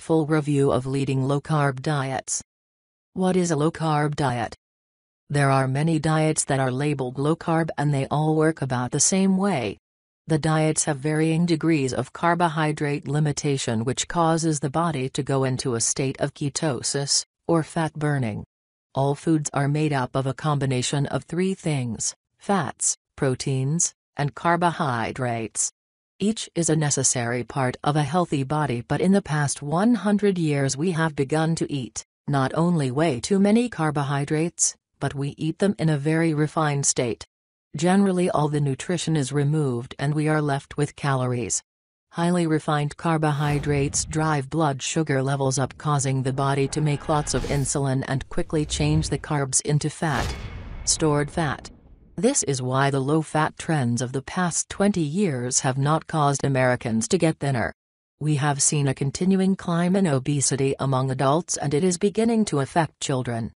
full review of leading low-carb diets. What is a low-carb diet? There are many diets that are labeled low-carb and they all work about the same way. The diets have varying degrees of carbohydrate limitation, which causes the body to go into a state of ketosis, or fat burning. All foods are made up of a combination of three things: fats, proteins, and carbohydrates. Each is a necessary part of a healthy body, but in the past 100 years we have begun to eat, not only way too many carbohydrates, but we eat them in a very refined state. Generally all the nutrition is removed and we are left with calories. Highly refined carbohydrates drive blood sugar levels up, causing the body to make lots of insulin and quickly change the carbs into fat. Stored fat. This is why the low-fat trends of the past 20 years have not caused Americans to get thinner. We have seen a continuing climb in obesity among adults, and it is beginning to affect children.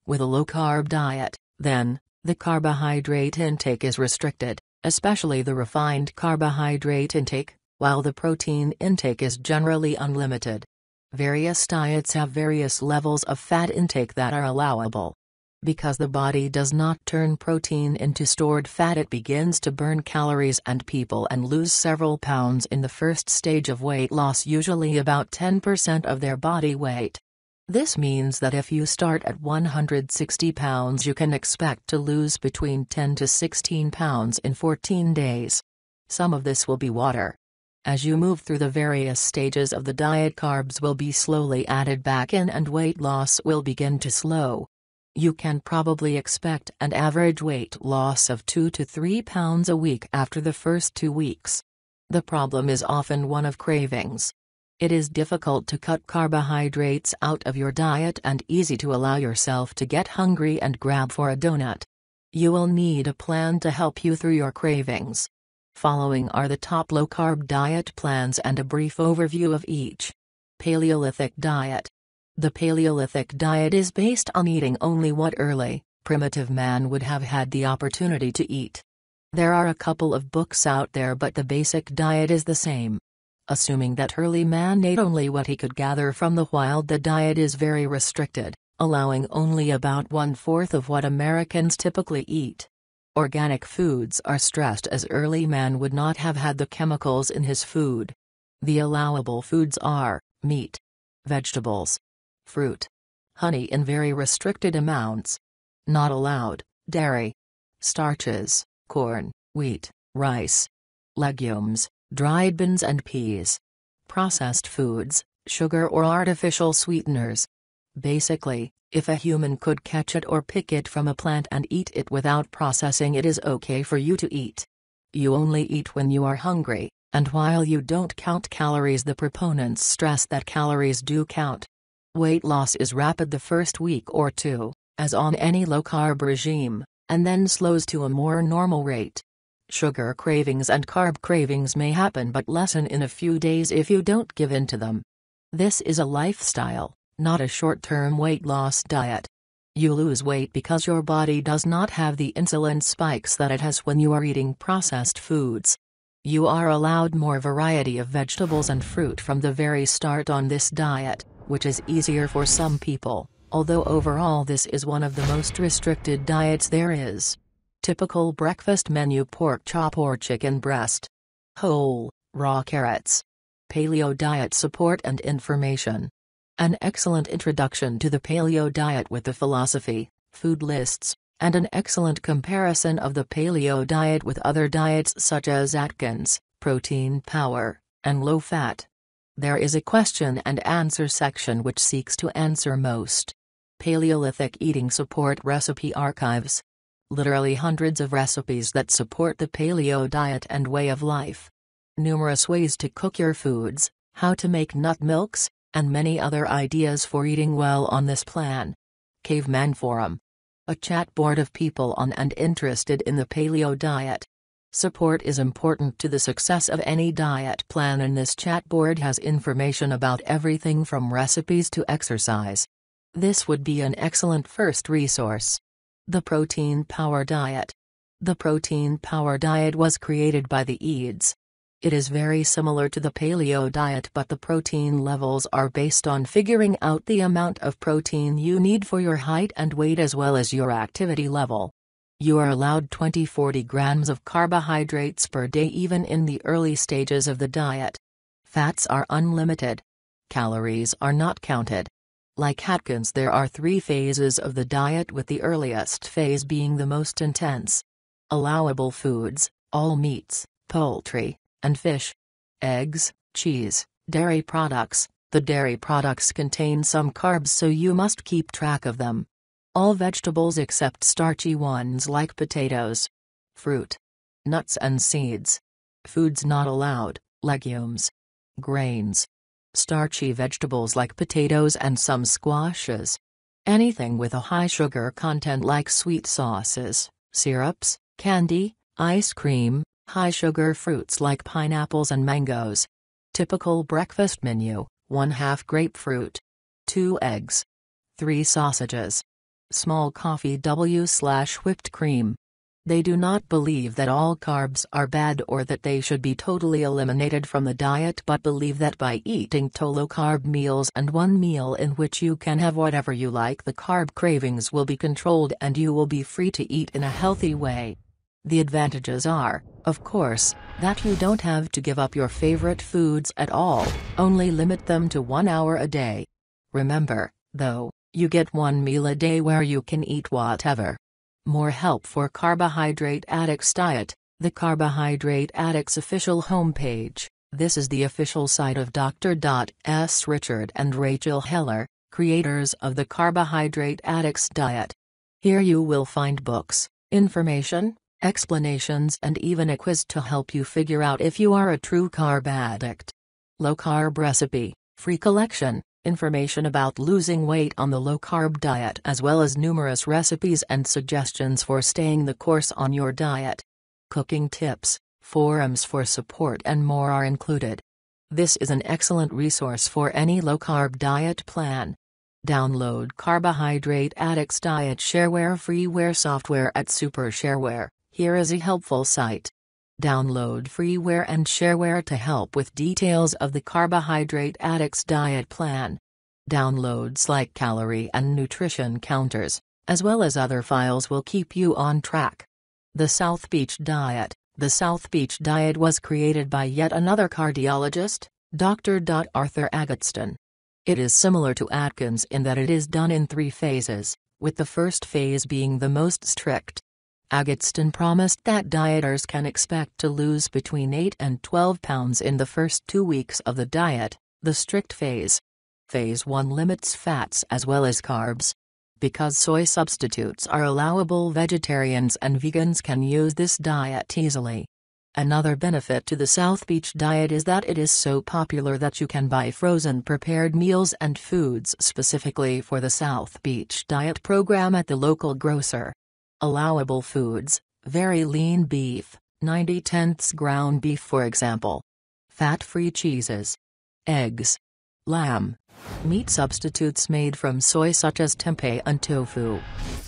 With a low-carb diet, then, the carbohydrate intake is restricted, especially the refined carbohydrate intake, while the protein intake is generally unlimited. Various diets have various levels of fat intake that are allowable. Because the body does not turn protein into stored fat, it begins to burn calories, and people and lose several pounds in the first stage of weight loss, usually about 10% of their body weight. This means that if you start at 160 pounds, you can expect to lose between 10 to 16 pounds in 14 days. Some of this will be water. As you move through the various stages of the diet, carbs will be slowly added back in and weight loss will begin to slow. You can probably expect an average weight loss of 2 to 3 pounds a week after the first 2 weeks. The problem is often one of cravings. It is difficult to cut carbohydrates out of your diet and easy to allow yourself to get hungry and grab for a donut. You will need a plan to help you through your cravings. Following are the top low-carb diet plans and a brief overview of each. Paleolithic diet. The Paleolithic diet is based on eating only what early, primitive man would have had the opportunity to eat. There are a couple of books out there, but the basic diet is the same. Assuming that early man ate only what he could gather from the wild, the diet is very restricted, allowing only about 1/4 of what Americans typically eat. Organic foods are stressed, as early man would not have had the chemicals in his food. The allowable foods are meat, vegetables, fruit, honey in very restricted amounts. Not allowed: dairy, starches, corn, wheat, rice, legumes, dried beans and peas. Processed foods, sugar or artificial sweeteners. Basically, if a human could catch it or pick it from a plant and eat it without processing, it is okay for you to eat. You only eat when you are hungry, and while you don't count calories, the proponents stress that calories do count. Weight loss is rapid the first week or two, as on any low-carb regime, and then slows to a more normal rate. Sugar cravings and carb cravings may happen but lessen in a few days if you don't give in to them. This is a lifestyle, not a short-term weight loss diet. You lose weight because your body does not have the insulin spikes that it has when you are eating processed foods. You are allowed more variety of vegetables and fruit from the very start on this diet, which is easier for some people, although overall this is one of the most restricted diets there is. Typical breakfast menu: pork chop or chicken breast. Whole, raw carrots. Paleo diet support and information. An excellent introduction to the paleo diet with the philosophy, food lists, and an excellent comparison of the paleo diet with other diets such as Atkins, Protein Power, and low fat. There is a question and answer section which seeks to answer most. Paleolithic eating support recipe archives. Literally hundreds of recipes that support the paleo diet and way of life. Numerous ways to cook your foods, how to make nut milks, and many other ideas for eating well on this plan. Caveman Forum. A chat board of people on and interested in the paleo diet. Support is important to the success of any diet plan, and this chat board has information about everything from recipes to exercise. This would be an excellent first resource. The Protein Power Diet. The Protein Power Diet was created by the Eads. It is very similar to the paleo diet, but the protein levels are based on figuring out the amount of protein you need for your height and weight as well as your activity level. You are allowed 20-40 grams of carbohydrates per day even in the early stages of the diet. Fats are unlimited. Calories are not counted. Like Atkins, there are 3 phases of the diet, with the earliest phase being the most intense. Allowable foods: all meats, poultry, and fish. Eggs, cheese, dairy products. The dairy products contain some carbs, so you must keep track of them. All vegetables except starchy ones like potatoes. Fruit. Nuts and seeds. Foods not allowed: legumes. Grains. Starchy vegetables like potatoes and some squashes. Anything with a high sugar content like sweet sauces, syrups, candy, ice cream. High sugar fruits like pineapples and mangoes. Typical breakfast menu: 1/2 grapefruit, 2 eggs, 3 sausages, small coffee /whipped cream. They do not believe that all carbs are bad or that they should be totally eliminated from the diet, but believe that by eating 2 low-carb meals and 1 meal in which you can have whatever you like, the carb cravings will be controlled and you will be free to eat in a healthy way. The advantages are, of course, that you don't have to give up your favorite foods at all, only limit them to 1 hour a day. Remember, though, you get 1 meal a day where you can eat whatever. More help for Carbohydrate Addicts Diet, the Carbohydrate Addicts official homepage. This is the official site of Dr. S. Richard and Rachel Heller, creators of the Carbohydrate Addicts Diet. Here you will find books, information, explanations and even a quiz to help you figure out if you are a true carb addict. Low-carb recipe, free collection, information about losing weight on the low-carb diet as well as numerous recipes and suggestions for staying the course on your diet. Cooking tips, forums for support and more are included. This is an excellent resource for any low-carb diet plan. Download Carbohydrate Addicts Diet Shareware freeware software at Super Shareware. Here is a helpful site. Download freeware and shareware to help with details of the Carbohydrate Addicts Diet plan. Downloads like calorie and nutrition counters, as well as other files will keep you on track. The South Beach Diet. The South Beach Diet was created by yet another cardiologist, Dr. Arthur Agatston. It is similar to Atkins in that it is done in 3 phases, with the first phase being the most strict. Agatston promised that dieters can expect to lose between 8 and 12 pounds in the first 2 weeks of the diet, the strict phase. Phase 1 limits fats as well as carbs. Because soy substitutes are allowable, vegetarians and vegans can use this diet easily. Another benefit to the South Beach Diet is that it is so popular that you can buy frozen prepared meals and foods specifically for the South Beach Diet program at the local grocer. Allowable foods: very lean beef, 90/10 ground beef for example. Fat-free cheeses. Eggs. Lamb. Meat substitutes made from soy such as tempeh and tofu.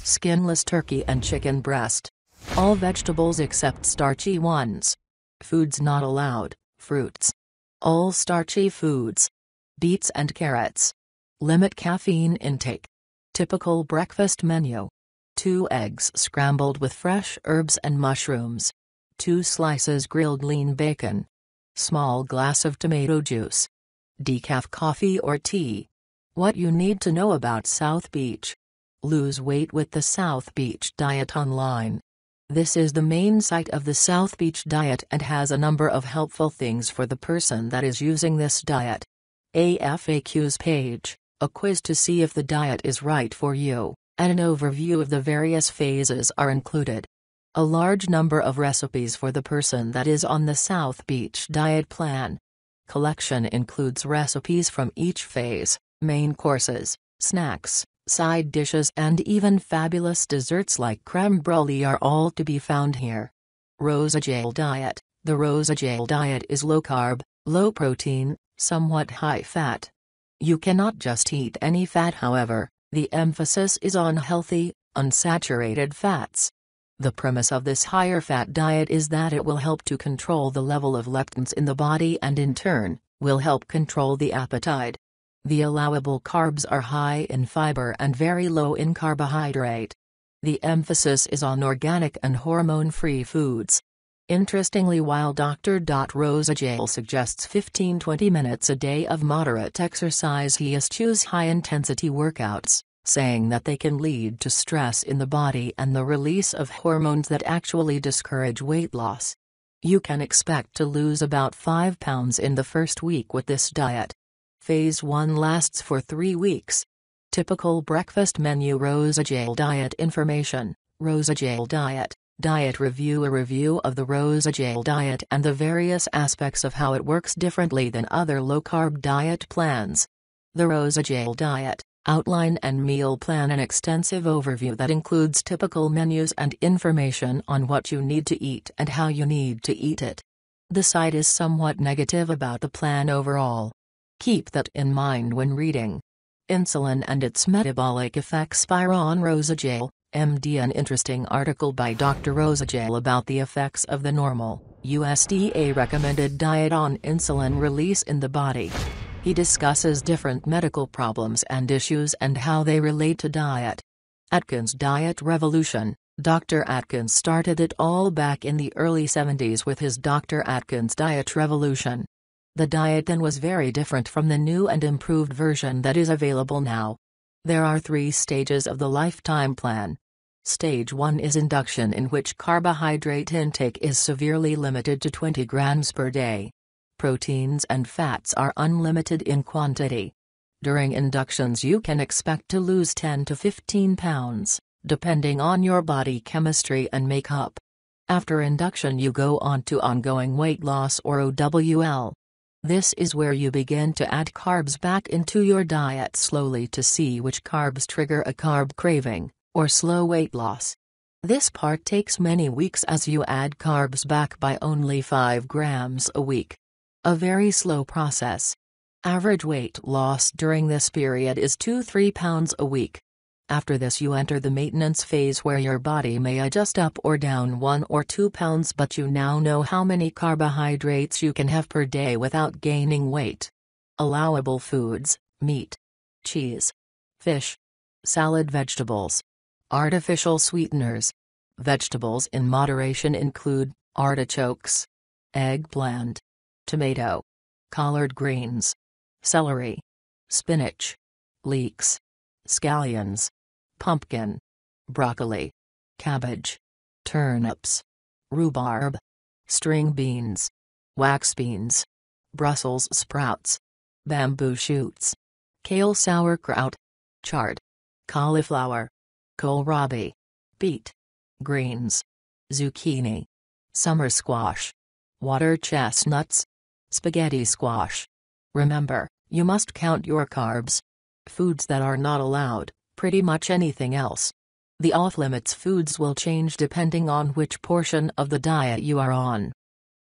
Skinless turkey and chicken breast. All vegetables except starchy ones. Foods not allowed: fruits. All starchy foods. Beets and carrots. Limit caffeine intake. Typical breakfast menu: 2 eggs scrambled with fresh herbs and mushrooms. 2 slices grilled lean bacon. Small glass of tomato juice. Decaf coffee or tea. What you need to know about South Beach. Lose weight with the South Beach Diet online. This is the main site of the South Beach Diet and has a number of helpful things for the person that is using this diet. A FAQs page, a quiz to see if the diet is right for you, and an overview of the various phases are included. A large number of recipes for the person that is on the South Beach Diet plan. Collection includes recipes from each phase, main courses, snacks, side dishes and even fabulous desserts like creme brulee are all to be found here. Rosagel Diet. The Rosagel Diet is low carb, low protein, somewhat high fat. You cannot just eat any fat, however, the emphasis is on healthy, unsaturated fats. The premise of this higher fat diet is that it will help to control the level of leptins in the body and in turn, will help control the appetite. The allowable carbs are high in fiber and very low in carbohydrate. The emphasis is on organic and hormone-free foods. Interestingly, while Dr. Rosagel suggests 15-20 minutes a day of moderate exercise, he eschews high-intensity workouts, saying that they can lead to stress in the body and the release of hormones that actually discourage weight loss. You can expect to lose about 5 pounds in the first week with this diet. Phase 1 lasts for 3 weeks. Typical breakfast menu. Rosagel diet information. Rosagel diet. Diet review. A review of the Rosagel diet and the various aspects of how it works differently than other low-carb diet plans. The Rosagel diet. Outline and meal plan. An extensive overview that includes typical menus and information on what you need to eat and how you need to eat it. The site is somewhat negative about the plan overall. Keep that in mind when reading. Insulin and its metabolic effects by Ron Rosagel, MD. An interesting article by Dr. Rosagel about the effects of the normal, USDA recommended diet on insulin release in the body. He discusses different medical problems and issues and how they relate to diet. Atkins Diet Revolution. Dr. Atkins started it all back in the early 70s with his Dr. Atkins Diet Revolution. The diet then was very different from the new and improved version that is available now. There are 3 stages of the lifetime plan. Stage 1 is induction, in which carbohydrate intake is severely limited to 20 grams per day. Proteins and fats are unlimited in quantity. During inductions you can expect to lose 10 to 15 pounds, depending on your body chemistry and makeup. After induction you go on to ongoing weight loss, or OWL. This is where you begin to add carbs back into your diet slowly to see which carbs trigger a carb craving, or slow weight loss. This part takes many weeks as you add carbs back by only 5 grams a week. A very slow process. Average weight loss during this period is 2-3 pounds a week. After this you enter the maintenance phase, where your body may adjust up or down 1 or 2 pounds, but you now know how many carbohydrates you can have per day without gaining weight. Allowable foods: meat, cheese, fish, salad, vegetables. Artificial sweeteners. Vegetables in moderation include artichokes, eggplant, tomato, collard greens, celery, spinach, leeks, scallions, pumpkin, broccoli, cabbage, turnips, rhubarb, string beans, wax beans, Brussels sprouts, bamboo shoots, kale, sauerkraut, chard, cauliflower, kohlrabi, beet, greens, zucchini, summer squash, water chestnuts, spaghetti squash. Remember, you must count your carbs. Foods that are not allowed: pretty much anything else. The off-limits foods will change depending on which portion of the diet you are on.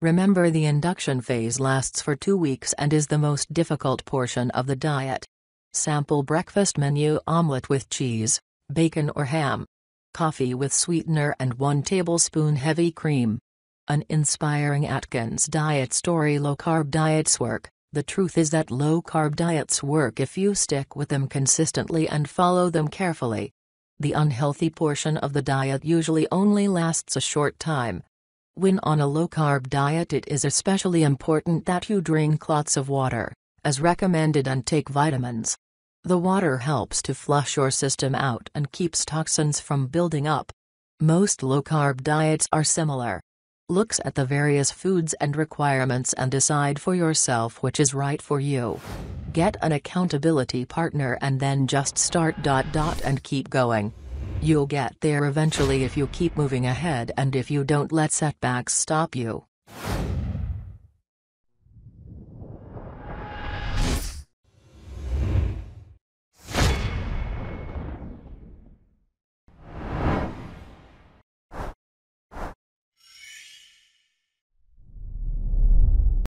Remember, the induction phase lasts for 2 weeks and is the most difficult portion of the diet. Sample breakfast menu: omelette with cheese, bacon or ham, coffee with sweetener and 1 tablespoon heavy cream. An inspiring Atkins diet story. Low-carb diets work. The truth is that low-carb diets work if you stick with them consistently and follow them carefully. The unhealthy portion of the diet usually only lasts a short time. When on a low-carb diet, it is especially important that you drink lots of water, as recommended, and take vitamins. The water helps to flush your system out and keeps toxins from building up. Most low-carb diets are similar. Look at the various foods and requirements and decide for yourself which is right for you. Get an accountability partner and then just start and keep going. You'll get there eventually if you keep moving ahead and if you don't let setbacks stop you.